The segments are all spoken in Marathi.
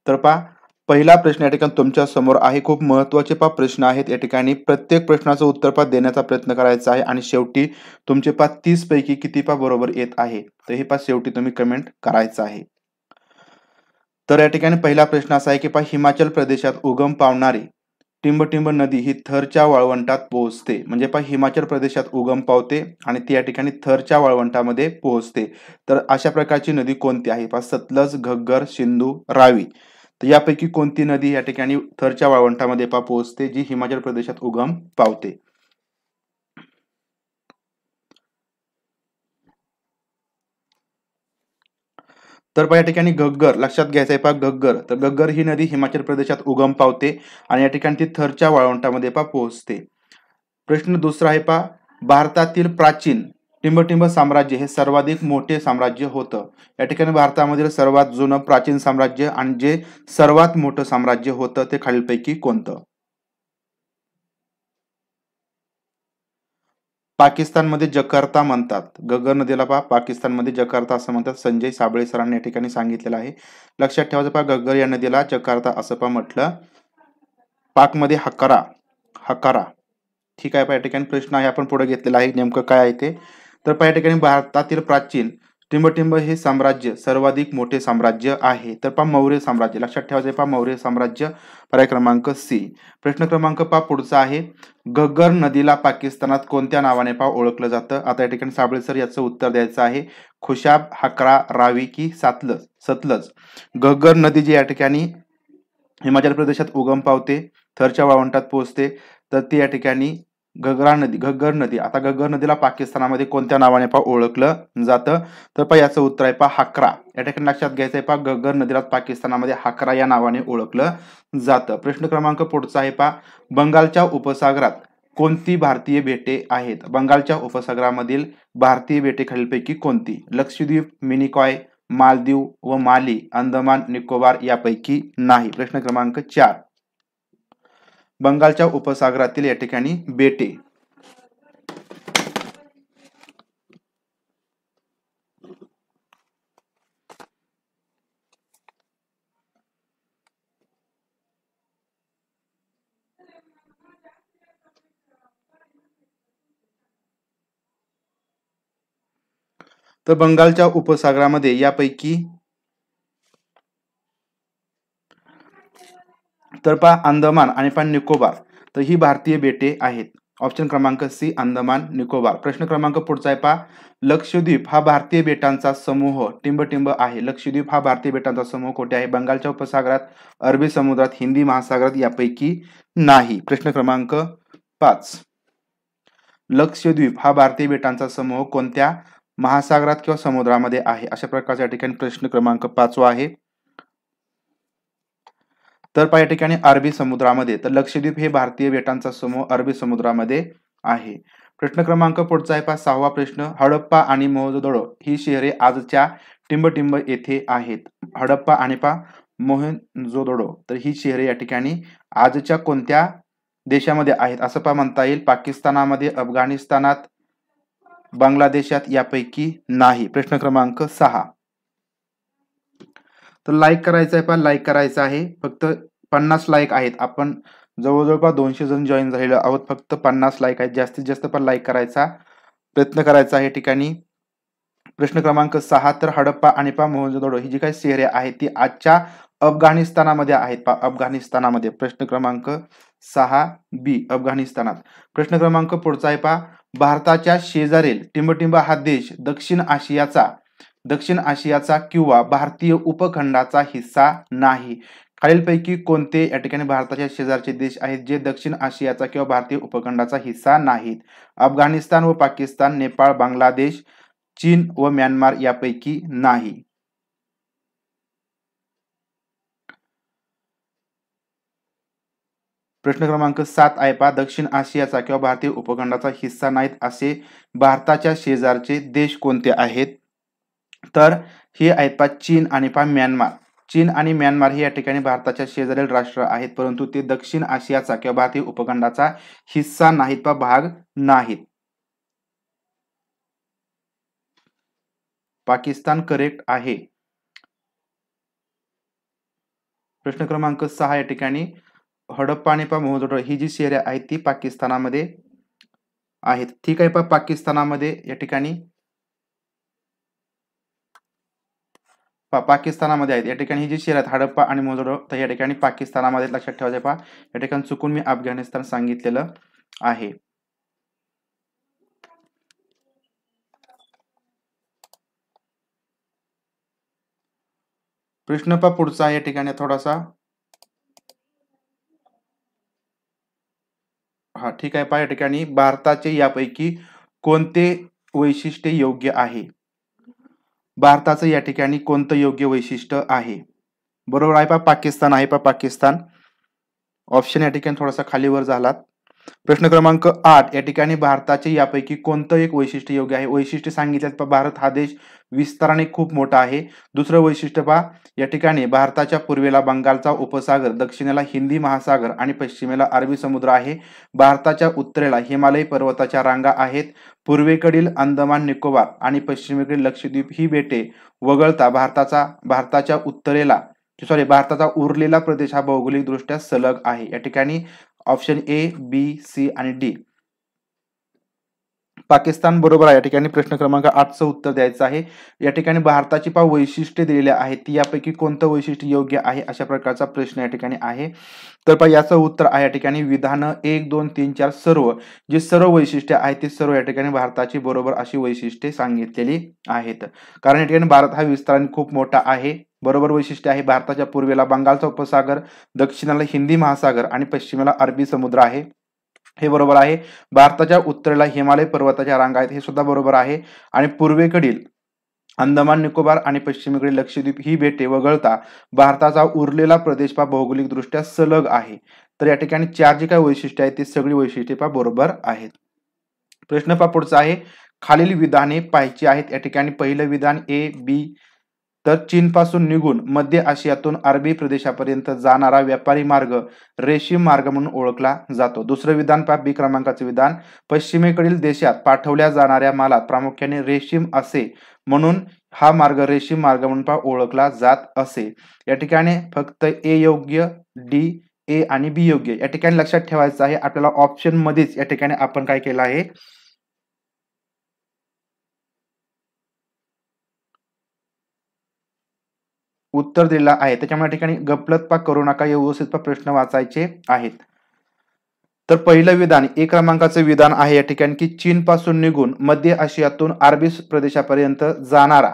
तर पहा, पहिला प्रश्न या ठिकाणी तुमच्या समोर आहे. खूप महत्त्वाचे प्रश्न आहेत या ठिकाणी. प्रत्येक प्रश्नाचं उत्तर देण्याचा प्रयत्न करायचा आहे आणि शेवटी तुमचे 30 पैकी किती बरोबर येत आहे. तर हे शेवटी तुम्ही कमेंट करायचं आहे. तर या ठिकाणी पहिला प्रश्न असा आहे की हिमाचल प्रदेशात उगम पावणारी टिंबटिंब नदी ही थरच्या वाळवंटात पोहोचते. म्हणजे हिमाचल प्रदेशात उगम पावते आणि ती या ठिकाणी थरच्या वाळवंटामध्ये पोहोचते. तर अशा प्रकारची नदी कोणती आहे? सतलज, घग्गर, सिंधू, रावी. तर यापैकी कोणती नदी या ठिकाणी थरच्या वाळवंटामध्ये पोहोचते, जी हिमाचल प्रदेशात उगम पावते? तर या ठिकाणी घग्गर लक्षात घ्यायचं आहे घग्गर. तर घग्गर ही नदी हिमाचल प्रदेशात उगम पावते आणि या ठिकाणी ती थरच्या वाळवंटामध्ये पोहोचते. प्रश्न दुसरा आहे भारतातील प्राचीन टिंबटिंब साम्राज्य हे सर्वाधिक मोठे साम्राज्य होतं. या ठिकाणी भारतामधील सर्वात जुनं प्राचीन साम्राज्य आणि जे सर्वात मोठं साम्राज्य होतं ते खालीलपैकी कोणतं? पाकिस्तानमध्ये जकार्ता म्हणतात. घग्गर नदीला पाकिस्तानमध्ये जकार्ता असं म्हणतात. संजय साबळे सरांनी या ठिकाणी सांगितलेलं आहे. लक्षात ठेवायचं घग्गर या नदीला जकार्ता असं म्हटलं. पाकमध्ये हकारा हकारा ठीक आहे. या ठिकाणी प्रश्न आहे आपण पुढे घेतलेला आहे. नेमकं काय आहे ते? तर या ठिकाणी भारतातील प्राचीन टिंबटिंब हे साम्राज्य सर्वाधिक मोठे साम्राज्य आहे. तर मौर्य साम्राज्य लक्षात ठेवायचं मौर्य साम्राज्य. पर्याय क्रमांक सी. प्रश्न क्रमांक पुढचा आहे. घग्गर नदीला पाकिस्तानात कोणत्या नावाने ओळखलं जातं? आता या ठिकाणी साबळे सर याचं उत्तर द्यायचं आहे. खुशाब, हकरा, रावी की सतलज? सतलज. घग्गर नदी जी या ठिकाणी हिमाचल प्रदेशात उगम पावते, थरच्या वाळवंटात पोहोचते. तर ती या ठिकाणी घग्गर नदी. आता घग्गर नदीला पाकिस्तानामध्ये कोणत्या नावाने ओळखलं जातं? तर याचं उत्तर आहे हकरा. या ठिकाणी लक्षात घ्यायचं आहे घग्गर नदीला पाकिस्तानामध्ये हकरा या नावाने ओळखलं जातं. प्रश्न क्रमांक पुढचा आहे बंगालच्या उपसागरात कोणती भारतीय बेटे आहेत? बंगालच्या उपसागरामधील भारतीय बेटे खालीलपैकी कोणती? लक्षद्वीप, मिनिकॉय, मालदीव व माली, अंदमान निकोबार यापैकी नाही. प्रश्न क्रमांक 4. बंगालच्या उपसागरातील या ठिकाणी बेटे. तर बंगालच्या उपसागरामध्ये यापैकी तर अंदमान आणि निकोबार तर ही भारतीय बेटे आहेत. ऑप्शन क्रमांक सी अंदमान निकोबार. प्रश्न क्रमांक पुढचा आहे लक्षद्वीप हा भारतीय बेटांचा समूह टिंबटिंब आहे. लक्षद्वीप हा भारतीय बेटांचा समूह कोठे आहे? बंगालच्या उपसागरात, अरबी समुद्रात, हिंदी महासागरात यापैकी नाही. प्रश्न क्रमांक 5. लक्षद्वीप हा भारतीय बेटांचा समूह कोणत्या महासागरात किंवा समुद्रामध्ये आहे? अशा प्रकारच्या ठिकाणी प्रश्न क्रमांक 5 आहे. तर या ठिकाणी अरबी समुद्रामध्ये. तर लक्षद्वीप हे भारतीय बेटांचा समूह अरबी समुद्रामध्ये आहे. प्रश्न क्रमांक पुढचा आहे 6वा प्रश्न. हडप्पा आणि मोहनजोदडो ही शहरे आजच्या टिंबटिंब येथे आहेत. हडप्पा आणि मोहनजोदडो तर ही शहरे या ठिकाणी आजच्या कोणत्या देशामध्ये आहेत असं म्हणता येईल? पाकिस्तानामध्ये, अफगाणिस्तानात, बांगलादेशात यापैकी नाही. प्रश्न क्रमांक 6. तर लाईक करायचं आहे लाईक करायचं आहे. फक्त 50 लाईक आहेत. आपण जवळजवळ 200 जण जॉईन झालेलो आहोत. फक्त 50 लाईक आहेत. जास्तीत जास्त लाईक करायचा प्रयत्न करायचा आहे. ठिकाणी प्रश्न क्रमांक 6. तर हडप्पा आणि मोहनजोदडो ही जी काही शहरे आहेत ती आजच्या अफगाणिस्तानामध्ये आहेत. अफगाणिस्तानामध्ये. प्रश्न क्रमांक 6 बी अफगाणिस्तानात. प्रश्न क्रमांक पुढचा आहे भारताच्या शेजारील टिंबटिंब हा देश दक्षिण आशियाचा किंवा भारतीय उपखंडाचा हिस्सा नाही. खालीलपैकी कोणते या ठिकाणी भारताच्या शेजारचे देश आहेत जे दक्षिण आशियाचा किंवा भारतीय उपखंडाचा हिस्सा नाहीत? अफगाणिस्तान व पाकिस्तान, नेपाळ, बांगलादेश, चीन व म्यानमार यापैकी नाही. प्रश्न क्रमांक 7 आहे दक्षिण आशियाचा किंवा भारतीय उपखंडाचा हिस्सा नाहीत असे भारताच्या शेजारचे देश कोणते आहेत? तर हे आहेत चीन आणि म्यानमार. चीन आणि म्यानमार हे या ठिकाणी भारताच्या शेजारील राष्ट्र आहेत, परंतु ते दक्षिण आशियाचा किंवा भारतीय उपखंडाचा हिस्सा नाहीत भाग नाहीत. पाकिस्तान करेक्ट आहे. प्रश्न क्रमांक 6 या ठिकाणी हडप्पा आणि मोहनजोदडो ही जी शहरे आहेत ती पाकिस्तानामध्ये आहेत. ठीक आहे. पाकिस्तानामध्ये या ठिकाणी पाकिस्तानामध्ये आहेत. या ठिकाणी ही जी शहर आहेत हडप्पा आणि मोहनजोदडो तर या ठिकाणी पाकिस्तानामध्ये लक्षात ठेवायचं या ठिकाणी चुकून मी अफगाणिस्तान सांगितलेलं आहे. प्रश्न पुढचा या ठिकाणी थोडासा ठीक आहे. या ठिकाणी भारताचे यापैकी कोणते वैशिष्ट्य योग्य आहे? भारताचं या ठिकाणी कोणतं योग्य वैशिष्ट्य आहे? बरोबर आहे पाकिस्तान आहे पाकिस्तान. ऑप्शन या ठिकाणी थोडासा खालीवर झालात. प्रश्न क्रमांक 8 या ठिकाणी भारताचे यापैकी कोणतं एक वैशिष्ट्य योग्य आहे? वैशिष्ट्य सांगितल्यात भारत हा देश विस्ताराने खूप मोठा आहे. दुसरं वैशिष्ट्य या ठिकाणी भारताच्या पूर्वेला बंगालचा उपसागर, दक्षिणेला हिंदी महासागर आणि पश्चिमेला अरबी समुद्र आहे. भारताच्या उत्तरेला हिमालय पर्वताच्या रांगा आहेत. पूर्वेकडील अंदमान निकोबार आणि पश्चिमेकडील लक्षद्वीप ही बेटे वगळता भारताच्या भारताचा उरलेला प्रदेश हा भौगोलिकदृष्ट्या सलग आहे. या ठिकाणी ऑप्शन ए, बी, सी आणि डी पाकिस्तान बरोबर आहे. या ठिकाणी प्रश्न क्रमांक 8चं उत्तर द्यायचं आहे. या ठिकाणी भारताची वैशिष्ट्ये दिलेली आहेत ती यापैकी कोणतं वैशिष्ट्य योग्य आहे अशा प्रकारचा प्रश्न या ठिकाणी आहे. तर याचं उत्तर आहे या ठिकाणी विधान 1, 2, 3, 4 सर्व वैशिष्ट्ये आहेत ती सर्व या ठिकाणी भारताची बरोबर अशी वैशिष्ट्ये सांगितलेली आहेत. कारण या ठिकाणी भारत हा विस्ताराने खूप मोठा आहे. बरोबर वैशिष्ट्य आहे. भारताच्या पूर्वेला बंगालचा उपसागर, दक्षिणेला हिंदी महासागर आणि पश्चिमेला अरबी समुद्र आहे. हे बरोबर आहे. भारताच्या उत्तरेला हिमालय पर्वताच्या रांगा आहेत हे सुद्धा बरोबर आहे. आणि पूर्वेकडील अंदमान निकोबार आणि पश्चिमेकडील लक्षद्वीप ही बेटे वगळता भारताचा उरलेला प्रदेश भौगोलिकदृष्ट्या सलग आहे. तर या ठिकाणी 4 जी काही वैशिष्ट्ये आहेत ती सगळी वैशिष्ट्ये बरोबर आहेत. प्रश्न पुढचा आहे. खालील विधाने पाहायची आहेत. या ठिकाणी पहिलं विधान ए, बी तर चीनपासून निघून मध्य आशियातून अरबी प्रदेशापर्यंत जाणारा व्यापारी मार्ग रेशीम मार्ग म्हणून ओळखला जातो. दुसरं विधान बी क्रमांकाचे विधान पश्चिमेकडील देशात पाठवल्या जाणाऱ्या मालात प्रामुख्याने रेशीम असे म्हणून हा मार्ग रेशीम मार्ग म्हणून ओळखला जात असे. या ठिकाणी फक्त ए योग्य, डी, ए आणि बी योग्य. या ठिकाणी लक्षात ठेवायचं आहे आपल्याला ऑप्शन मध्येच या ठिकाणी आपण काय केलं आहे उत्तर दिलेलं आहे. त्याच्यामुळे ठिकाणी गफलत करू नका. व्यवस्थित प्रश्न वाचायचे आहेत. तर पहिलं विधान ए क्रमांकाचं विधान आहे या ठिकाणी की चीन पासून निघून मध्य आशियातून अरबी प्रदेशापर्यंत जाणारा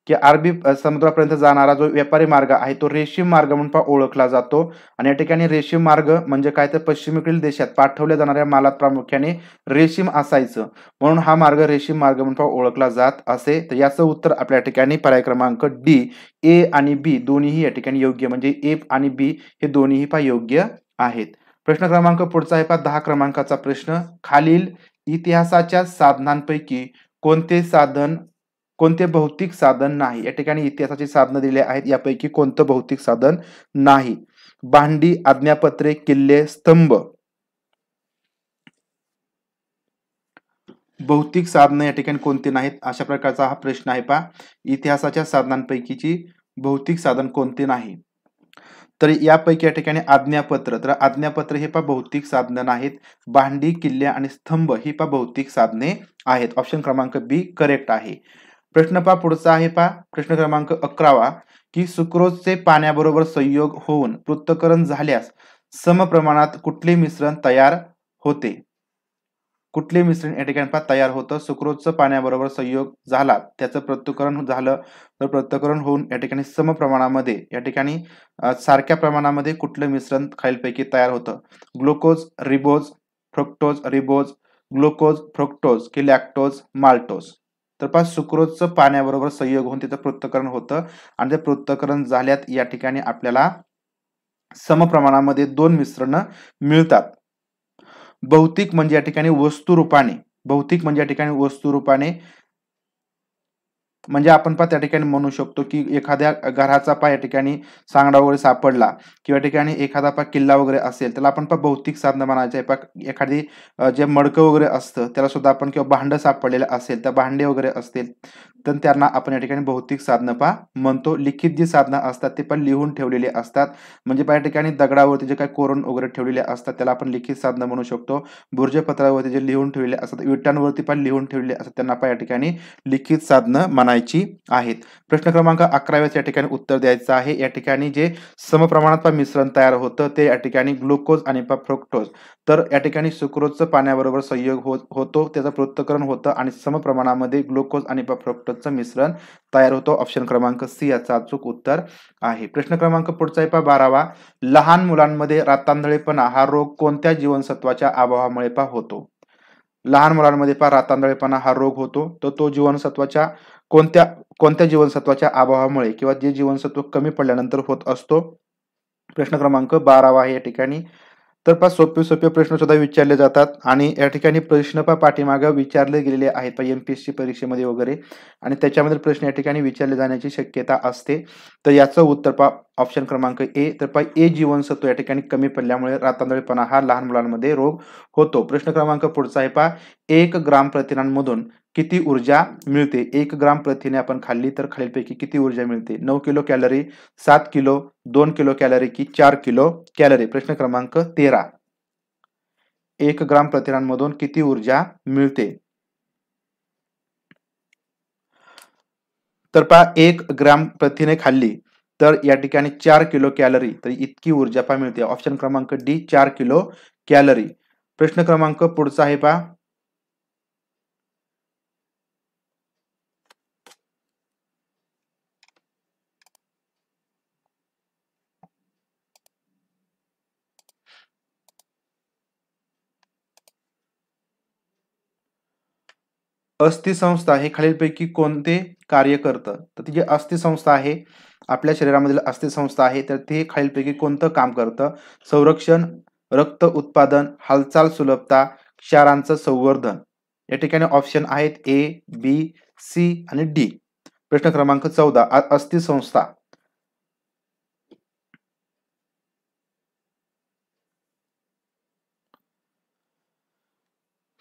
की अरबी समुद्रापर्यंत जाणारा जो व्यापारी मार्ग आहे तो रेशीम मार्ग म्हणून ओळखला जातो. आणि या ठिकाणी रेशीम मार्ग म्हणजे काय तर पश्चिमेकडील देशात पाठवल्या जाणाऱ्या मालात प्रामुख्याने रेशीम असायचं म्हणून हा मार्ग रेशीम मार्ग म्हणून ओळखला जात असे. तर याचं उत्तर आपल्या ठिकाणी पर्याय क्रमांक डी, ए आणि बी दोन्हीही या ठिकाणी योग्य म्हणजे ए आणि बी हे दोन्हीही योग्य आहेत. प्रश्न क्रमांक पुढचा आहे 10 क्रमांकाचा प्रश्न. खालील इतिहासाच्या साधनांपैकी कोणते भौतिक साधन नाही? या ठिकाणी इतिहासाची साधनं दिली आहेत यापैकी कोणतं भौतिक साधन नाही? भांडी, आज्ञापत्रे, किल्ले, स्तंभ. भौतिक साधनं या ठिकाणी कोणती नाहीत अशा प्रकारचा हा प्रश्न आहे इतिहासाच्या साधनांपैकीची भौतिक साधन कोणते नाही? तर यापैकी या ठिकाणी आज्ञापत्र तर आज्ञापत्र हे भौतिक साधनं नाहीत. भांडी, किल्ले आणि स्तंभ ही भौतिक साधने आहेत. ऑप्शन क्रमांक बी करेक्ट आहे. प्रश्न पुढचा आहे प्रश्न क्रमांक 11 की सुक्रोजचे पाण्याबरोबर संयोग होऊन पृथक्करण झाल्यास समप्रमाणात कुठले मिश्रण तयार होते? कुठले मिश्रण या ठिकाणी तयार होतं? सुक्रोजचं पाण्याबरोबर संयोग झाला त्याचं पृथक्करण झालं तर पृथक्करण होऊन या ठिकाणी समप्रमाणामध्ये या ठिकाणी सारख्या प्रमाणामध्ये कुठलं मिश्रण खालीलपैकी तयार होतं? Glucose, ribose, fructose, ribose, glucose, fructose की लॅक्टोज, माल्टोज. तर सुक्रोजचं पाण्याबरोबर संयोग होऊन तिचं पृथक्करण होतं आणि ते पृथक्करण झाल्यात या ठिकाणी आपल्याला समप्रमाणामध्ये 2 मिश्रण मिळतात. भौतिक म्हणजे या ठिकाणी वस्तुरूपाने म्हणजे आपण त्या ठिकाणी म्हणू शकतो की एखाद्या घराचा या ठिकाणी सांगडा वगैरे सापडला किंवा ठिकाणी एखादा किल्ला वगैरे असेल, त्याला आपण भौतिक साधनं म्हणायचे. एखादी जे मडकं वगैरे असतं त्याला सुद्धा आपण, किंवा भांडं सापडलेलं असेल तर भांडे वगैरे असतील तर त्यांना आपण या ठिकाणी भौतिक साधनं म्हणतो. लिखित जी साधनं असतात ते लिहून ठेवलेले असतात. म्हणजे या ठिकाणी दगडावरती जे काही कोरण वगैरे ठेवलेले असतात त्याला आपण लिखित साधनं म्हणू शकतो. भुर्जपत्रावरती जे लिहून ठेवलेले असतात, विटांवरती लिहून ठेवलेले असतात, त्यांना या ठिकाणी लिखित साधनं म्हणायची आहेत. प्रश्न क्रमांक 11 या ठिकाणी उत्तर द्यायचं आहे. या ठिकाणी जे समप्रमाणात मिश्रण तयार होतं ते या ठिकाणी ग्लुकोज आणि फ्रुक्टोज. तर या ठिकाणी सुक्रोजचं पाण्याबरोबर संयोग होतो, त्याचं पृथक्करण होतं आणि समप्रमाणामध्ये ग्लुकोज आणि फ्रुक्टोजचं मिश्रण तयार होतं. ऑप्शन क्रमांक सी याचं अचूक उत्तर आहे. प्रश्न क्रमांक पुढचा आहे 12वा. लहान मुलांमध्ये रातांधळेपणा हा रोग कोणत्या जीवनसत्वाच्या अभावामुळे होतो? लहान मुलांमध्ये रातांधळेपणा हा रोग होतो, तर तो जीवनसत्वाच्या कोणत्या कोणत्या जीवनसत्वाच्या अभावामुळे किंवा जे जीवनसत्व कमी पडल्यानंतर होत असतो? प्रश्न क्रमांक 12वा आहे या ठिकाणी. तर सोपे प्रश्न सुद्धा विचारले जातात आणि या ठिकाणी प्रश्न पाठीमागे विचारले गेलेले आहेत एमपीएससी परीक्षेमध्ये वगैरे, आणि त्याच्यामध्ये प्रश्न या ठिकाणी विचारले जाण्याची शक्यता असते. तर याचं उत्तर ऑप्शन क्रमांक ए. तर ए जीवनसत्व या ठिकाणी कमी पडल्यामुळे रातांधळेपणा हा लहान मुलांमध्ये रोग होतो. प्रश्न क्रमांक पुढचा आहे 1 ग्राम प्रथिनांमधून किती ऊर्जा मिळते? 1 ग्राम प्रथिने आपण खाल्ली तर खालीलपैकी किती ऊर्जा मिळते? 9 kilo calorie, 7 kilo, 2 kilo calorie की 4 किलो कॅलरी? प्रश्न क्रमांक 13. 1 ग्राम प्रथिनांमधून किती ऊर्जा मिळते? तर 1 ग्राम प्रथिने खाल्ली तर या ठिकाणी 4 किलो कॅलरी, तर इतकी ऊर्जा मिळते. ऑप्शन क्रमांक डी 4 किलो कॅलरी. प्रश्न क्रमांक पुढचा आहे अस्थिसंस्था हे खालीलपैकी कोणते कार्य करतं? तर ती जी अस्थिसंस्था आहे, आपल्या शरीरामधील अस्थिसंस्था आहे, तर ते खालीलपैकी कोणतं काम करतं? संरक्षण, रक्त उत्पादन, हालचाल सुलभता, क्षारांचं संवर्धन. या ठिकाणी ऑप्शन आहेत ए, बी, सी आणि डी. प्रश्न क्रमांक 14. अस्थिसंस्था.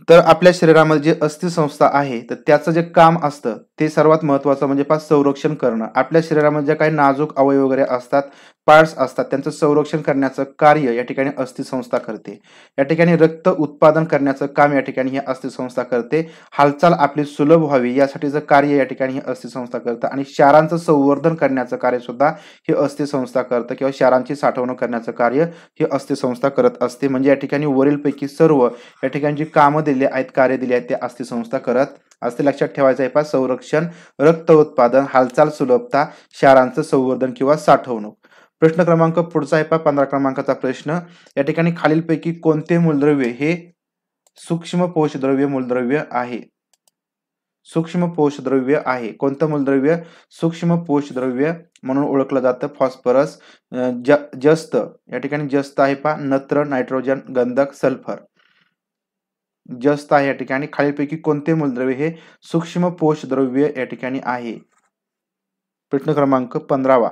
तर आपल्या शरीरामध्ये जे अस्थिसंस्था आहे, तर त्याचं जे काम असतं ते सर्वात महत्त्वाचं म्हणजे संरक्षण करणं. आपल्या शरीरामध्ये जे काही नाजूक अवयव वगैरे असतात, पार्ट्स असतात, त्यांचं संरक्षण करण्याचं कार्य या ठिकाणी अस्थिसंस्था करते. या ठिकाणी रक्त उत्पादन करण्याचं काम या ठिकाणी ही अस्थिसंस्था करते. हालचाल आपली सुलभ व्हावी यासाठीचं कार्य या ठिकाणी ही अस्थिसंस्था करतं आणि क्षारांचं संवर्धन करण्याचं कार्य सुद्धा ही अस्थिसंस्था करतं, किंवा क्षारांची साठवणूक करण्याचं कार्य ही अस्थिसंस्था करत असते. म्हणजे या ठिकाणी वरीलपैकी सर्व या ठिकाणी जी कामं दिली आहेत, कार्य दिली आहेत, ते अस्थिसंस्था करत असते. लक्षात ठेवायचं आहे संरक्षण, रक्त उत्पादन, हालचाल सुलभता, क्षारांचं संवर्धन किंवा साठवणूक. प्रश्न क्रमांक पुढचा आहे 15 क्रमांकाचा प्रश्न. या ठिकाणी खालीलपैकी कोणते मूलद्रव्य हे सूक्ष्म पोषद्रव्य मूलद्रव्य आहे? सूक्ष्म पोषद्रव्य आहे. कोणतं मूलद्रव्य सूक्ष्म पोषद्रव्य म्हणून ओळखलं जातं? फॉस्फरस, जस्त. या ठिकाणी जस्त आहे नत्र, नायट्रोजन, गंधक, सल्फर. जस्त आहे. या ठिकाणी खालीलपैकी कोणते मूलद्रव्य हे सूक्ष्म पोषद्रव्य या ठिकाणी आहे? प्रश्न क्रमांक 15वा.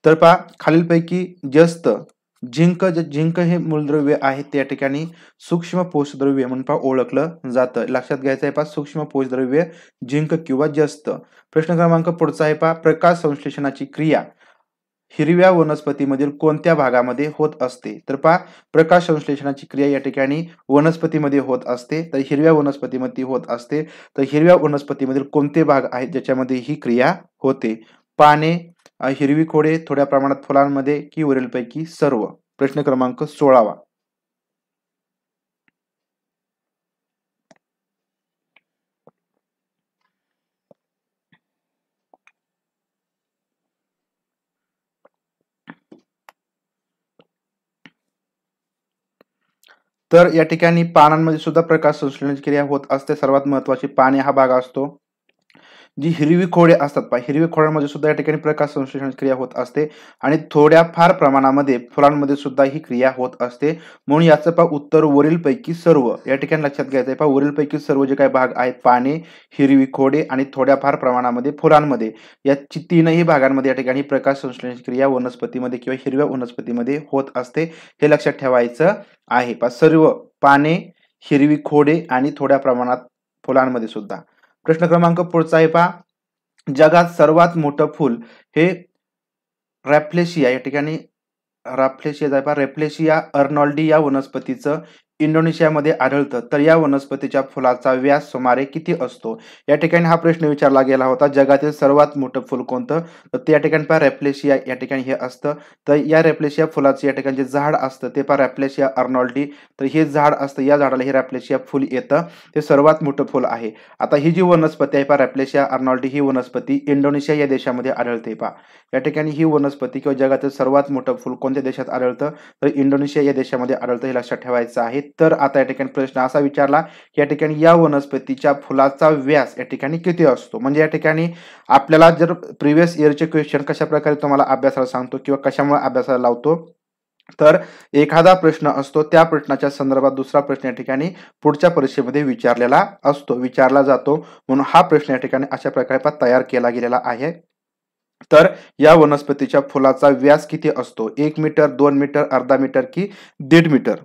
तर खालीलपैकी जस्त, झिंक हे मूलद्रव्य आहे ते या ठिकाणी सूक्ष्म पोषद्रव्य म्हणून ओळखलं जातं. लक्षात घ्यायचं आहे सूक्ष्म पोषद्रव्य झिंक किंवा जस्त. प्रश्न क्रमांक पुढचा आहे प्रकाश संश्लेषणाची क्रिया हिरव्या वनस्पतीमधील कोणत्या भागामध्ये होत असते? तर प्रकाश संश्लेषणाची क्रिया या ठिकाणी वनस्पतीमध्ये होत असते. तर हिरव्या वनस्पतीमध्ये होत असते. तर हिरव्या वनस्पतीमधील कोणते भाग आहेत ज्याच्यामध्ये ही क्रिया होते? पाने, हिरवी खोडे, थोड्या प्रमाणात फुलांमध्ये की वरीलपैकी सर्व? प्रश्न क्रमांक 16वा. तर या ठिकाणी पानांमध्ये सुद्धा प्रकाश संश्लेषणाची क्रिया होत असते. सर्वात महत्वाची पाने हा भाग असतो. जी हिरवी खोडे असतात पहा, हिरवी खोडांमध्ये सुद्धा या ठिकाणी प्रकाश संश्लेषण क्रिया होत असते आणि थोड्या फार प्रमाणामध्ये फुलांमध्ये सुद्धा ही क्रिया होत असते. म्हणून याचं पहा उत्तर वरीलपैकी सर्व या ठिकाणी लक्षात घ्यायचं आहे. पहा वरीलपैकी सर्व जे काही भाग आहेत, पाने, हिरवी खोडे आणि थोड्या फार प्रमाणामध्ये फुलांमध्ये, या तीनही भागांमध्ये या ठिकाणी प्रकाश संश्लेषण क्रिया वनस्पतीमध्ये किंवा हिरव्या वनस्पतीमध्ये होत असते. हे लक्षात ठेवायचं आहे. पहा सर्व पाने, हिरवी खोडे आणि थोड्या प्रमाणात फुलांमध्ये सुद्धा. प्रश्न क्रमांक पुढचा आहे पहा, जगात सर्वात मोठं फुल हे रॅफ्लेशिया या ठिकाणी रेफ्लेशिया अर्नॉल्डी या वनस्पतीचं इंडोनेशियामध्ये आढळतं. तर या वनस्पतीच्या फुलाचा व्यास सुमारे किती असतो? या ठिकाणी हा प्रश्न विचारला गेला होता. जगातील सर्वात मोठं फुल कोणतं? तर ते या ठिकाणी पहा रेफ्लेशिया या ठिकाणी हे असतं. तर या रेफ्लेशिया फुलाचं या ठिकाणी जे झाड असतं ते पहा रेफ्लेशिया अर्नॉल्डी. तर हे झाड असतं, या झाडाला हे रेफ्लेशिया फुल येतं. ते सर्वात मोठं फुल आहे. आता ही जी वनस्पती आहे पहा रेफ्लेशिया अर्नॉल्डी, ही वनस्पती इंडोनेशिया या देशामध्ये आढळते. पहा या ठिकाणी ही वनस्पती किंवा जगातील सर्वात मोठं फुल कोणत्या देशात आढळतं? तर इंडोनेशिया या देशामध्ये आढळतं. हे लक्षात ठेवायचं आहे. तर आता या ठिकाणी प्रश्न असा विचारला की या ठिकाणी या वनस्पतीच्या फुलाचा व्यास या ठिकाणी किती असतो? म्हणजे या ठिकाणी आपल्याला जर प्रिव्हियस इयरचे क्वेश्चन कशा प्रकारे तुम्हाला अभ्यासाला सांगतो किंवा कशामुळे अभ्यासाला लावतो, तर एखादा प्रश्न असतो, त्या प्रश्नाच्या संदर्भात दुसरा प्रश्न या ठिकाणी पुढच्या परीक्षेमध्ये विचारला जातो. म्हणून हा प्रश्न या ठिकाणी अशा प्रकारे तयार केला गेलेला आहे. तर या वनस्पतीच्या फुलाचा व्यास किती असतो? 1 मीटर, 2 मीटर, अर्धा मीटर की 1.5 मीटर?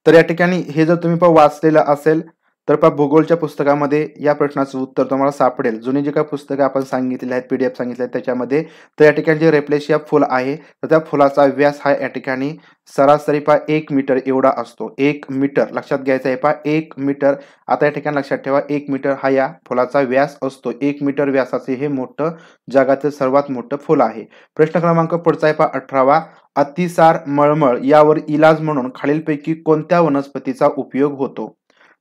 तर या ठिकाणी हे जर तुम्ही वाचलेलं असेल तर भूगोलच्या पुस्तकामध्ये या प्रश्नाचं उत्तर तुम्हाला सापडेल. जुनी जी काही पुस्तकं आपण सांगितलेली आहेत, पीडीएफ सांगितले आहेत त्याच्यामध्ये, तर या ठिकाणी जे रेफ्लेशिया फुल आहे तर त्या फुलाचा व्यास हा या ठिकाणी सरासरी 1 मीटर एवढा असतो. 1 मीटर लक्षात घ्यायचं आहे. 1 मीटर. आता या ठिकाणी लक्षात ठेवा 1 मीटर हा या फुलाचा व्यास असतो. 1 मीटर व्यासाचे हे मोठं, जगातील सर्वात मोठं फुल आहे. प्रश्न क्रमांक पुढचा आहे 18वा. अतिसार, मळमळ यावर इलाज म्हणून खालीलपैकी कोणत्या वनस्पतीचा उपयोग होतो?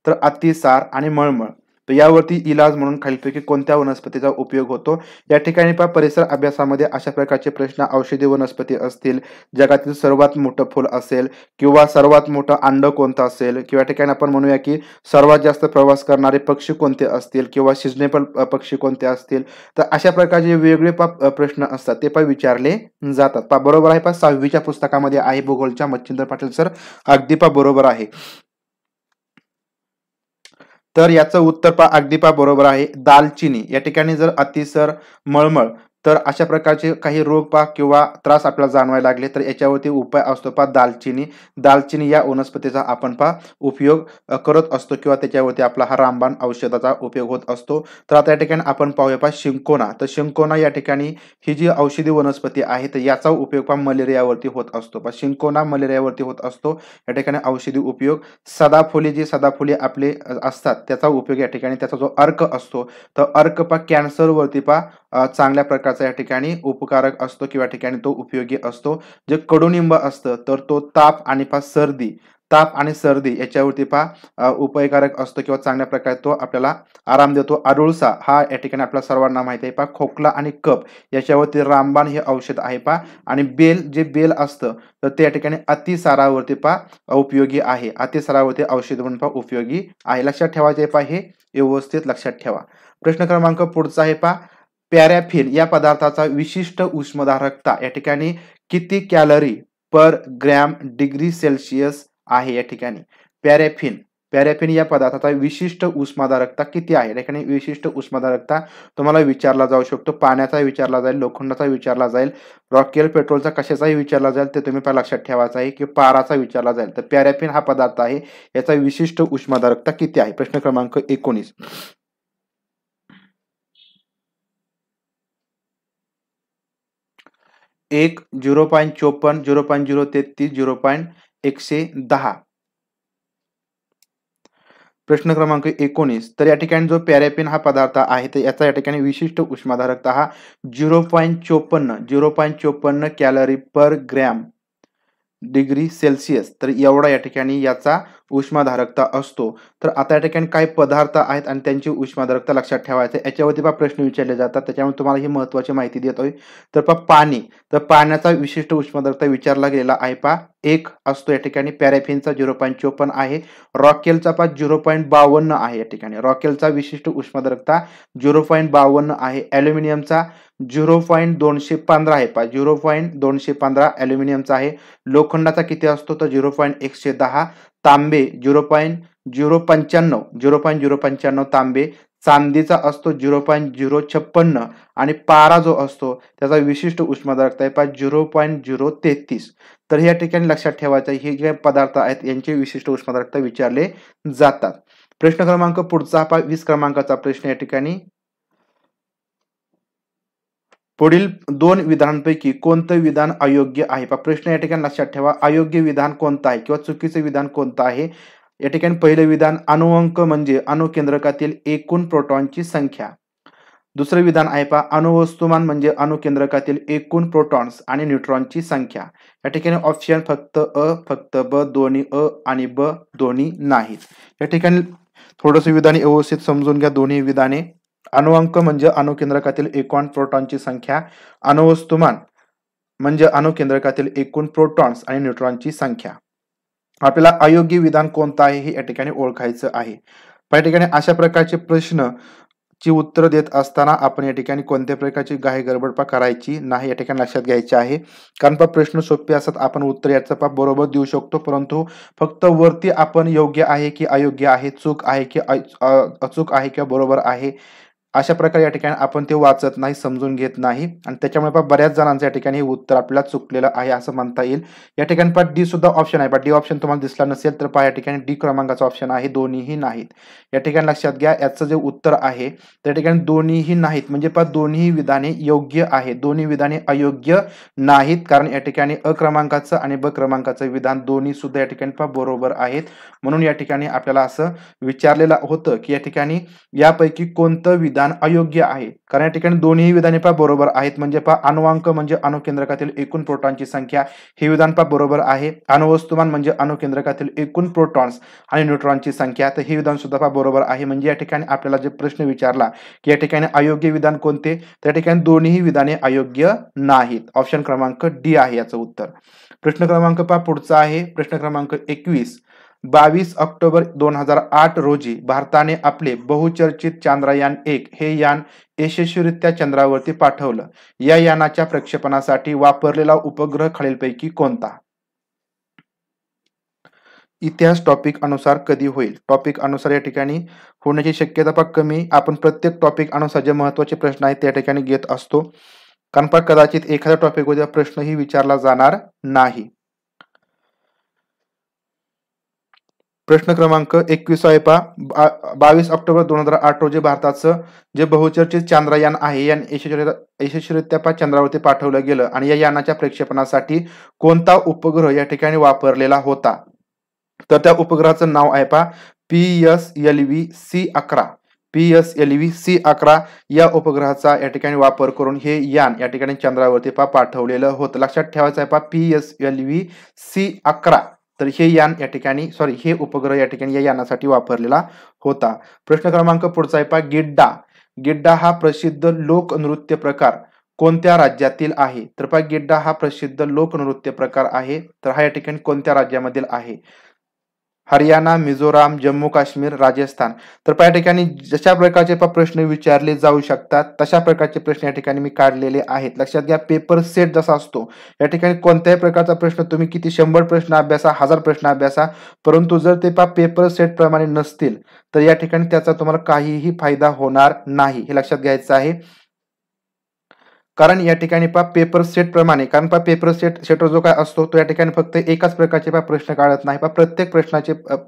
तर अतिसार आणि मळमळ, तर यावरती इलाज म्हणून खालीलपैकी कोणत्या वनस्पतीचा उपयोग होतो? या ठिकाणी परिसर अभ्यासामध्ये अशा प्रकारचे प्रश्न, औषधी वनस्पती असतील, जगातील सर्वात मोठं फुल असेल किंवा सर्वात मोठं अंड कोणतं असेल किंवा या ठिकाणी आपण म्हणूया की सर्वात जास्त प्रवास करणारे पक्षी कोणते असतील किंवा सिजनेबल पक्षी कोणते असतील, तर अशा प्रकारचे वेगवेगळे प्रश्न असतात ते विचारले जातात. बरोबर आहे. 6वीच्या पुस्तकामध्ये आहे भूगोलच्या, मच्छिंद्र पाटील सर. अगदी बरोबर आहे. तर याचं उत्तर अगदी बरोबर आहे. दालचिनी या ठिकाणी जर अतिसार, मळमळ, तर अशा प्रकारचे काही रोग किंवा त्रास आपल्याला जाणवायला लागले तर याच्यावरती उपाय असतो दालचिनी. दालचिनी या वनस्पतीचा आपण उपयोग करत असतो किंवा त्याच्यावरती आपला हा रामबाण औषधाचा उपयोग होत असतो. तर आता या ठिकाणी आपण पाहूया शिंकोना. तर शिंकोना या ठिकाणी ही जी औषधी वनस्पती आहे तर याचा उपयोग मलेरियावरती होत असतो. शिंकोना मलेरियावरती होत असतो. या ठिकाणी औषधी उपयोग. सदाफुली आपले असतात त्याचा उपयोग या ठिकाणी, त्याचा जो अर्क असतो तर अर्क कॅन्सर वरती चांगल्या प्रकारचा या ठिकाणी उपकारक असतो किंवा ठिकाणी तो उपयोगी असतो. जे कडुनिंब असतं तर तो ताप आणि सर्दी याच्यावरती उपकारक असतो किंवा चांगल्या प्रकारे तो आपल्याला आराम देतो. अडुळसा हा या ठिकाणी आपल्या सर्वांना माहिती आहे. खोकला आणि कफ याच्यावरती रामबाण हे औषध आहे. आणि बेल असतं तर ते या ठिकाणी अतिसारावरती उपयोगी आहे. अतिसारावरती औषध म्हणून उपयोगी आहे. लक्षात ठेवायचे हे व्यवस्थित लक्षात ठेवा. प्रश्न क्रमांक पुढचा आहे पॅराफिन या पदार्थाचा विशिष्ट उष्णधारकता या ठिकाणी किती कॅलरी पर ग्रॅम डिग्री सेल्सिअस आहे? या ठिकाणी पॅराफिन या पदार्थाचा विशिष्ट उष्णधारकता किती आहे? या ठिकाणी विशिष्ट उष्णधारकता तुम्हाला विचारला जाऊ शकतो. पाण्याचा विचारला जाईल, लोखंडाचा विचारला जाईल, रॉकेल पेट्रोलचा कशाचाही विचारला जाईल, ते तुम्ही लक्षात ठेवायचं आहे की पाराचा विचारला जाईल. तर पॅराफिन हा पदार्थ आहे, याचा विशिष्ट उष्णधारकता किती आहे? प्रश्न क्रमांक 19. 1, 0.54, 0.033, 0.110. प्रश्न क्रमांक 19. तर या ठिकाणी जो पॅराफिन हा पदार्थ आहे तर याचा या ठिकाणी विशिष्ट उष्णधारकता हा 0.54 कॅलरी पर ग्रॅम डिग्री सेल्सिअस. तर एवढा या ठिकाणी याचा उष्माधारकता असतो. तर आता या ठिकाणी काही पदार्थ आहेत आणि त्यांची उष्माधारकता लक्षात ठेवायचं आहे. याच्यावरती प्रश्न विचारले जातात. त्याच्यामुळे तुम्हाला ही महत्त्वाची माहिती देतोय. तर पाणी. तर पाण्याचा विशिष्ट उष्माधारकता विचारला गेला आहे 1 असतो या ठिकाणी. पॅराफिनचा 0.54 आहे. रॉकेलचा 0.52 आहे या ठिकाणी. रॉकेलचा विशिष्ट उष्माधारकता 0.52 आहे. ॲल्युमिनियमचा 0.215 आहे. 0.215 ॲल्युमिनियमचा आहे. लोखंडाचा किती असतो तर 0.110. तांबे 0.095 तांबे. चांदीचा असतो 0.056 आणि पारा जो असतो त्याचा विशिष्ट उष्माधारकता आहे 0.033. तर या ठिकाणी लक्षात ठेवायचं हे जे पदार्थ आहेत यांची विशिष्ट उष्माधारकता विचारले जातात. प्रश्न क्रमांक पुढचा 20 क्रमांकाचा प्रश्न या ठिकाणी. पुढील 2 विधानांपैकी कोणतं विधान अयोग्य आहे? प्रश्न या ठिकाणी लक्षात ठेवा. अयोग्य विधान कोणतं आहे किंवा चुकीचं विधान कोणतं आहे? या ठिकाणी पहिलं विधान अणुअंक म्हणजे अणुकेंद्रकातील एकूण प्रोटॉनची संख्या. दुसरं विधान आहे अणुवस्तुमान म्हणजे अणुकेंद्रकातील एकूण प्रोटॉन्स आणि न्यूट्रॉनची संख्या. या ठिकाणी ऑप्शन फक्त अ, फक्त ब, दोन्ही अ आणि ब, दोन्ही नाहीत. या ठिकाणी थोडंसं विधान व्यवस्थित समजून घ्या दोन्ही विधाने. अणुअंक म्हणजे अणुकेंद्रकातील एकूण प्रोटॉनची संख्या. अणुवस्तुमान म्हणजे अणुकेंद्रकातील एकूण प्रोटॉन्स आणि न्यूट्रॉनची संख्या. आपल्याला अयोग्य विधान कोणतं आहे हे या ठिकाणी ओळखायचं आहे. या ठिकाणी अशा प्रकारचे प्रश्न ची उत्तर देत असताना आपण या ठिकाणी कोणत्या प्रकारची घाई गडबड करायची नाही या ठिकाणी लक्षात घ्यायचे आहे. कारण प्रश्न सोपे असतात आपण उत्तर याचं बरोबर देऊ शकतो, परंतु फक्त वरती आपण योग्य आहे की अयोग्य आहे, चूक आहे की अचूक आहे किंवा बरोबर आहे अशा प्रकारे या ठिकाणी आपण ते वाचत नाही, समजून घेत नाही आणि त्याच्यामुळे बऱ्याच जणांचं या ठिकाणी हे उत्तर आपल्याला चुकलेलं आहे असं म्हणता येईल. या ठिकाणी डी सुद्धा ऑप्शन आहे. डी ऑप्शन तुम्हाला दिसला नसेल तर या ठिकाणी डी क्रमांकाचा ऑप्शन आहे, दोन्हीही नाहीत. या ठिकाणी लक्षात घ्या याचं जे उत्तर आहे त्या ठिकाणी दोन्हीही नाहीत म्हणजे दोन्ही विधाने योग्य आहे, दोन्ही विधाने अयोग्य नाहीत. कारण या ठिकाणी अ क्रमांकाचं आणि ब क्रमांकाचं विधान दोन्ही सुद्धा या ठिकाणी बरोबर आहेत. म्हणून या ठिकाणी आपल्याला असं विचारलेलं होतं की या ठिकाणी यापैकी कोणतं विधान अयोग्य आहे. कारण या ठिकाणी दोन्ही विधाने बरोबर आहेत. म्हणजे अणुअंक म्हणजे अणुकेंद्रकातील एकूण प्रोटॉनची संख्या हे विधान बरोबर आहे. अणुवस्तुमान म्हणजे अणुकेंद्रकातील एकूण प्रोटॉन्स आणि न्यूट्रॉनची संख्या तर हे विधान सुद्धा बरोबर आहे. म्हणजे या ठिकाणी आपल्याला जे प्रश्न विचारला की या ठिकाणी अयोग्य विधान कोणते, त्या ठिकाणी दोन्ही विधाने अयोग्य नाहीत. ऑप्शन क्रमांक डी आहे याचं उत्तर. प्रश्न क्रमांक पुढचा आहे प्रश्न क्रमांक 21. 22 ऑक्टोबर 2008 रोजी भारताने आपले बहुचर्चित चांद्रयान-1 हे यान यशस्वीरित्या चंद्रावरती पाठवलं. या यानाच्या प्रक्षेपणासाठी वापरलेला उपग्रह खालीलपैकी कोणता? इतिहास टॉपिक अनुसार कधी होईल? टॉपिक अनुसार या ठिकाणी होण्याची शक्यता कमी. आपण प्रत्येक टॉपिक अनुसार जे महत्वाचे प्रश्न आहेत त्या ठिकाणी घेत असतो. कारण कदाचित एखाद्या टॉपिक वर प्रश्नही विचारला जाणार नाही. प्रश्न क्रमांक 21 आहे 22 ऑक्टोबर 2008 रोजी भारताचं जे बहुचर्चित चांद्रयान आहे यान यशस्वीरित्या चंद्रावरती पाठवलं गेलं आणि या यानाच्या प्रक्षेपणासाठी कोणता उपग्रह या ठिकाणी वापरलेला होता? तर त्या उपग्रहाचं नाव आहे PSLV-C11. PSLV-C11 या उपग्रहाचा या ठिकाणी वापर करून हे यान या ठिकाणी चंद्रावरती पाठवलेलं होतं. लक्षात ठेवायचं आहे PSLV-C11 तर हे यान या ठिकाणी हे उपग्रह या ठिकाणी या यानासाठी वापरलेला होता. प्रश्न क्रमांक पुढचा आहे गिड्डा. गिड्डा हा प्रसिद्ध लोकनृत्य प्रकार कोणत्या राज्यातील आहे? तर गिड्डा हा प्रसिद्ध लोकनृत्य प्रकार आहे. तर हा या ठिकाणी कोणत्या राज्यामधील आहे? हरियाणा, मिझोराम, जम्मू काश्मीर, राजस्थान. तर या ठिकाणी जशा प्रकारचे प्रश्न विचारले जाऊ शकतात तशा प्रकारचे प्रश्न या ठिकाणी मी काढलेले आहेत. लक्षात घ्या पेपर सेट जसा असतो या ठिकाणी कोणत्याही प्रकारचा प्रश्न तुम्ही किती 100 प्रश्न अभ्यासा, 1000 प्रश्न अभ्यासा, परंतु जर ते पेपर सेट प्रमाणे नसतील तर या ठिकाणी त्याचा तुम्हाला काहीही फायदा होणार नाही, हे लक्षात घ्यायचं आहे. कारण या ठिकाणी पेपर सेट प्रमाणे कारण पेपर सेटवर जो काय असतो तो या ठिकाणी फक्त एकाच प्रकारचे प्रश्न काढत नाही. प्रत्येक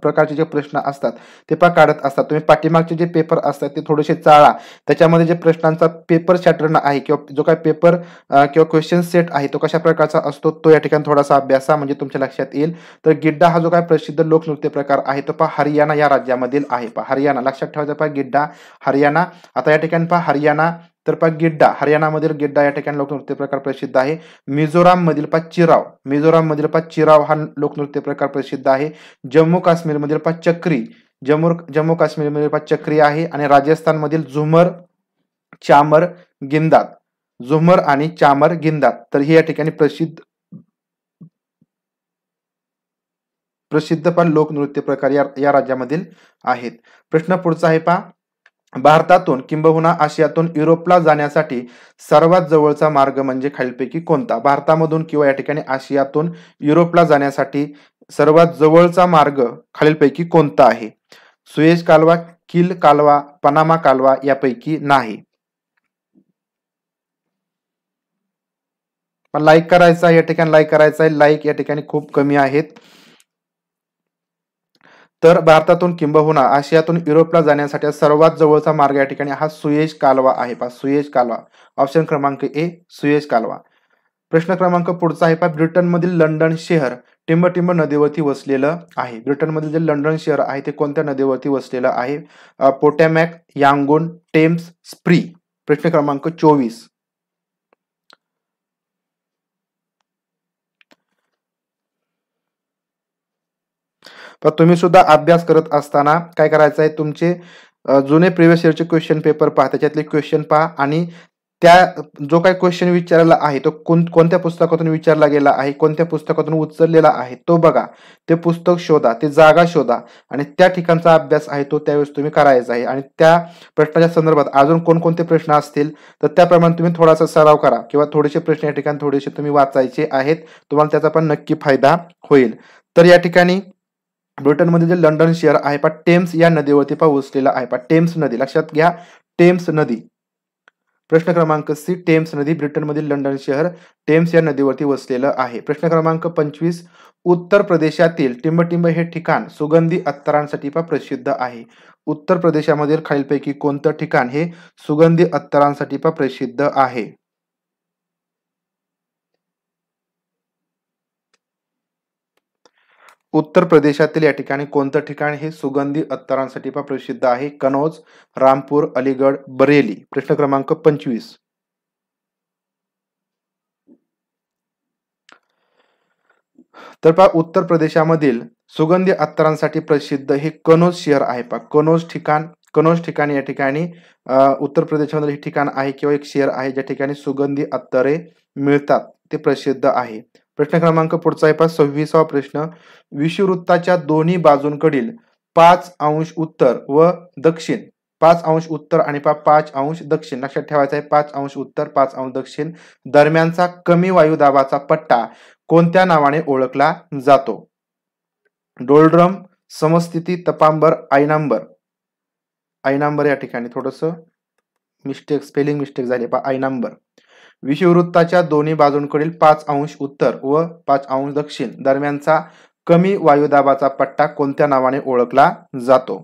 प्रकारचे जे प्रश्न असतात ते काढत असतात. तुम्ही पाठीमागचे जे पेपर असतात ते थोडेसे चाळा, त्याच्यामध्ये जे प्रश्नांचा पेपर पॅटर्न आहे किंवा जो काय पेपर किंवा क्वेश्चन सेट आहे तो कशा प्रकारचा असतो तो या ठिकाणी थोडासा अभ्यासा म्हणजे तुमच्या लक्षात येईल. तर गिड्डा हा जो काय प्रसिद्ध लोकनृत्य प्रकार आहे तो हरियाणा या राज्यामधील आहे. हरियाणा लक्षात ठेवायचा गिड्डा हरियाणा. आता या ठिकाणी हरियाणा तर पहा गिड्डा, हरियाणामधील गिड्डा या ठिकाणी लोकनृत्य प्रकार प्रसिद्ध आहे. मिझोराम मधील पहा चिराव, मिझोराम मधील पहा चिराव हा लोकनृत्य प्रकार प्रसिद्ध आहे. जम्मू काश्मीर मधील पहा चक्री, जम्मू काश्मीर मध्ये पहा चक्री आहे. आणि राजस्थान मधील झुमर, चामर, गिंदात, झुमर आणि चामर गिंदात, तर हे या ठिकाणी प्रसिद्ध पण लोकनृत्य प्रकार या राज्यामधील आहेत. प्रश्न पुढचा आहे पहा, भारतातून किंबहुना आशियातून युरोपला जाण्यासाठी सर्वात जवळचा मार्ग म्हणजे खालीलपैकी कोणता? भारतामधून किंवा या ठिकाणी आशियातून युरोपला जाण्यासाठी सर्वात जवळचा मार्ग खालीलपैकी कोणता आहे? सुएझ कालवा, किल कालवा, पनामा कालवा यापैकी नाही. पण लाईक करायचं आहे, या ठिकाणी लाईक करायचं आहे. लाईक या ठिकाणी खूप कमी आहेत. तर भारतातून किंबहुना आशियातून युरोपला जाण्यासाठी सर्वात जवळचा मार्ग या ठिकाणी हा सुएझ कालवा आहे. पहा सुएझ कालवा, ऑप्शन क्रमांक ए सुएझ कालवा. प्रश्न क्रमांक पुढचा आहे पहा, ब्रिटनमधील लंडन शहर टिंबटिंब नदीवरती वसलेलं आहे. ब्रिटनमधील जे लंडन शहर आहे ते कोणत्या नदीवरती वसलेलं आहे? पोटॅमॅक, यांगून, टेम्स, स्प्री. प्रश्न क्रमांक 24. पण तुम्ही सुद्धा अभ्यास करत असताना काय करायचं आहे, तुमचे जुने प्रिव्हियस इयरचे क्वेश्चन पेपर पहा, त्याच्यातले क्वेश्चन पहा आणि त्या जो काही क्वेश्चन विचारला आहे तो कोणत्या पुस्तकातून विचारला गेला आहे, कोणत्या पुस्तकातून उचललेला आहे तो बघा, ते पुस्तक शोधा, ते जागा शोधा आणि त्या ठिकाणचा अभ्यास आहे तो त्यावेळेस तुम्ही करायचा आहे. आणि त्या प्रश्नाच्या संदर्भात अजून कोणकोणते प्रश्न असतील तर त्याप्रमाणे तुम्ही थोडासा सराव करा किंवा थोडेसे प्रश्न या ठिकाणी थोडेसे तुम्ही वाचायचे आहेत. तुम्हाला त्याचा पण नक्की फायदा होईल. तर या ठिकाणी ब्रिटनमध्ये जे लंडन शहर आहे पहा टेम्स या नदीवरती पहा वसलेलं आहे. पहा टेम्स नदी, लक्षात घ्या टेम्स नदी. प्रश्न क्रमांक सी टेम्स नदी, ब्रिटनमधील लंडन शहर टेम्स या नदीवरती वसलेलं आहे. प्रश्न क्रमांक 25, उत्तर प्रदेशातील टिंबटिंब हे ठिकाण सुगंधी अत्तरांसाठी पहा प्रसिद्ध आहे. उत्तर प्रदेशामधील खालीलपैकी कोणतं ठिकाण हे सुगंधी अत्तरांसाठी पहा प्रसिद्ध आहे? उत्तर प्रदेशातील या ठिकाणी कोणतं ठिकाण हे सुगंधी अत्तरांसाठी पहा प्रसिद्ध आहे? कनौज, रामपूर, अलीगड, बरेली. प्रश्न क्रमांक 25. तर पहा उत्तर प्रदेशामधील सुगंधी अत्तरांसाठी प्रसिद्ध हे कनौज शहर आहे. पहा कनौज ठिकाणी या ठिकाणी उत्तर प्रदेशामध्ये हे ठिकाण आहे किंवा एक शहर आहे ज्या ठिकाणी सुगंधी अत्तरे मिळतात, ते प्रसिद्ध आहे. प्रश्न क्रमांक पुढचा आहे पहा 26वा प्रश्न, विषुववृत्ताच्या दोन्ही बाजूंकडील 5 अंश उत्तर व दक्षिण, 5 अंश उत्तर आणि 5 अंश दक्षिण, लक्षात ठेवायचं आहे 5 अंश उत्तर 5 अंश दक्षिण दरम्यानचा कमी वायुदाबाचा पट्टा कोणत्या नावाने ओळखला जातो? डोलड्रम, समस्थिती, तपांबर, आयनांबर. आयनांबर या ठिकाणी थोडस स्पेलिंग मिस्टेक झाली पहा आयनांबर. विषुववृत्ताच्या दोन्ही बाजूंकडील 5 अंश उत्तर व 5 अंश दक्षिण दरम्यानचा कमी वायुदाबाचा पट्टा कोणत्या नावाने ओळखला जातो?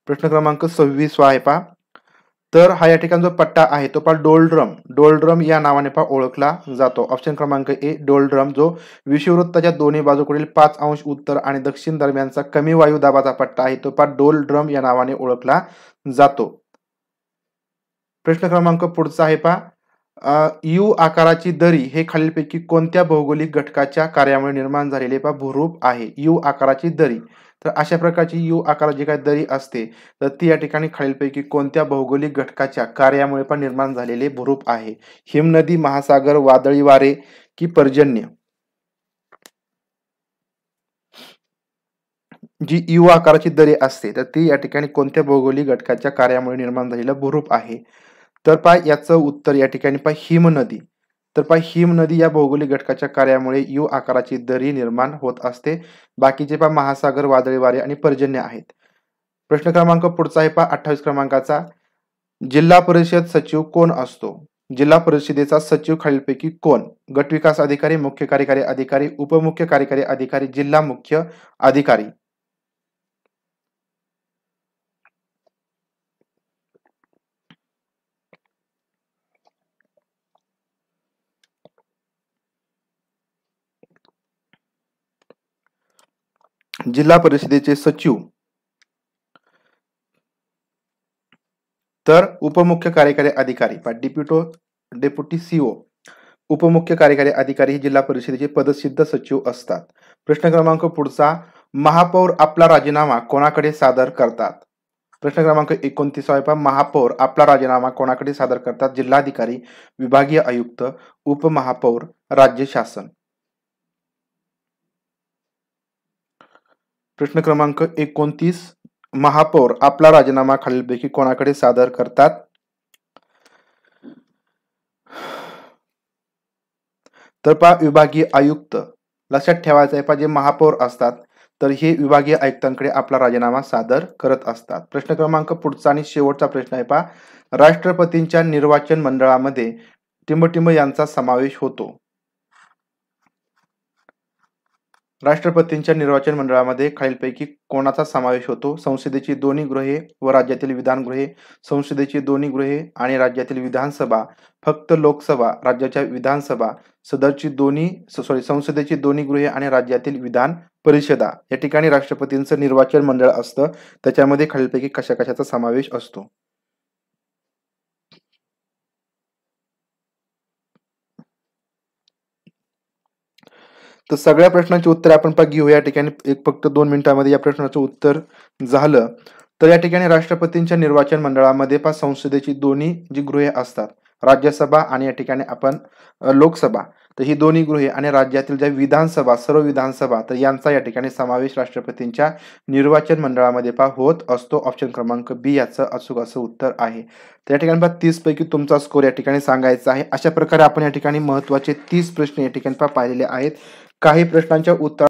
प्रश्न क्रमांक 26 आहे पहा, तर हा या ठिकाणी जो पट्टा आहे तो पहा डोलड्रम या नावाने पहा ओळखला जातो. ऑप्शन क्रमांक ए डोलड्रम, जो विषुववृत्ताच्या दोन्ही बाजूकडील 5 अंश उत्तर आणि दक्षिण दरम्यानचा कमी वायुदाबाचा पट्टा आहे तो पहा डोलड्रम या नावाने ओळखला जातो. प्रश्न क्रमांक पुढचा आहे पहा, यू आकाराची दरी हे खालीलपैकी कोणत्या भौगोलिक घटकाच्या कार्यामुळे निर्माण झालेले पहा भूरूप आहे? यू आकाराची दरी, तर अशा प्रकारची यू आकाराची काही दरी असते तर ती या ठिकाणी खालीलपैकी कोणत्या भौगोलिक घटकाच्या कार्यामुळे पण निर्माण झालेले भूरूप आहे? हिमनदी, महासागर, वादळी वारे की पर्जन्य? जी यू आकाराची दरी असते तर ती या ठिकाणी कोणत्या भौगोलिक घटकाच्या कार्यामुळे निर्माण झालेलं भूरूप आहे? तर पहा याचं उत्तर या ठिकाणी पहा हिमनदी. तर पहा हिमनदी या भौगोलिक घटकाच्या कार्यामुळे यू आकाराची दरी निर्माण होत असते. बाकीचे पहा महासागर, वादळी वारे आणि पर्जन्य आहेत. प्रश्न क्रमांक पुढचा आहे पहा 28 क्रमांकाचा, जिल्हा परिषद सचिव कोण असतो? जिल्हा परिषदेचा सचिव खालीलपैकी कोण? गट विकास अधिकारी, मुख्य कार्यकारी अधिकारी, उपमुख्य कार्यकारी अधिकारी, जिल्हा मुख्य अधिकारी. जिल्हा परिषदेचे सचिव तर उपमुख्य कार्यकारी अधिकारी डेप्युटी सीओ उपमुख्य कार्यकारी अधिकारी हे जिल्हा परिषदेचे पदसिद्ध सचिव असतात. प्रश्न क्रमांक पुढचा, महापौर आपला राजीनामा कोणाकडे सादर करतात? प्रश्न क्रमांक 29 महापौर आपला राजीनामा कोणाकडे सादर करतात? जिल्हाधिकारी, विभागीय आयुक्त, उपमहापौर, राज्य शासन. प्रश्न क्रमांक 29 महापौर आपला राजीनामा खालीलपैकी कोणाकडे सादर करतात? तर पहा विभागीय आयुक्त. लक्षात ठेवायचं आहे, जे महापौर असतात तर हे विभागीय आयुक्तांकडे आपला राजीनामा सादर करत असतात. प्रश्न क्रमांक पुढचा आणि शेवटचा प्रश्न आहे पहा, राष्ट्रपतींच्या निर्वाचन मंडळामध्ये टिंबटिंब यांचा समावेश होतो. राष्ट्रपतींच्या निर्वाचन मंडळामध्ये खालीलपैकी कोणाचा समावेश होतो? संसदेची दोन्ही गृहे व राज्यातील विधानगृहे, संसदेची दोन्ही गृहे आणि राज्यातील विधानसभा, फक्त लोकसभा, राज्याच्या विधानसभा, संसदेची दोन्ही गृहे आणि राज्यातील विधान परिषदा. या ठिकाणी राष्ट्रपतींचं निर्वाचन मंडळ असतं, त्याच्यामध्ये खालीलपैकी कशा कशाचा समावेश असतो? तर सगळ्या प्रश्नांची उत्तर आपण घेऊया. या ठिकाणी फक्त 2 मिनिटांमध्ये या प्रश्नाचं उत्तर झालं तर या ठिकाणी राष्ट्रपतींच्या निर्वाचन मंडळामध्ये संसदेची दोन्ही जी गृहे असतात, राज्यसभा आणि या ठिकाणी आपण लोकसभा, तर ही दोन्ही गृहे आणि राज्यातील ज्या विधानसभा, सर्व विधानसभा, तर यांचा या ठिकाणी समावेश राष्ट्रपतींच्या निर्वाचन मंडळामध्ये होत असतो. ऑप्शन क्रमांक बी याचं अचूक असं उत्तर आहे. तर या ठिकाणी 30 पैकी तुमचा स्कोर या ठिकाणी सांगायचा आहे. अशा प्रकारे आपण या ठिकाणी महत्वाचे 30 प्रश्न या ठिकाणी पाहिलेले आहेत. काही प्रश्नांच्या उत्तर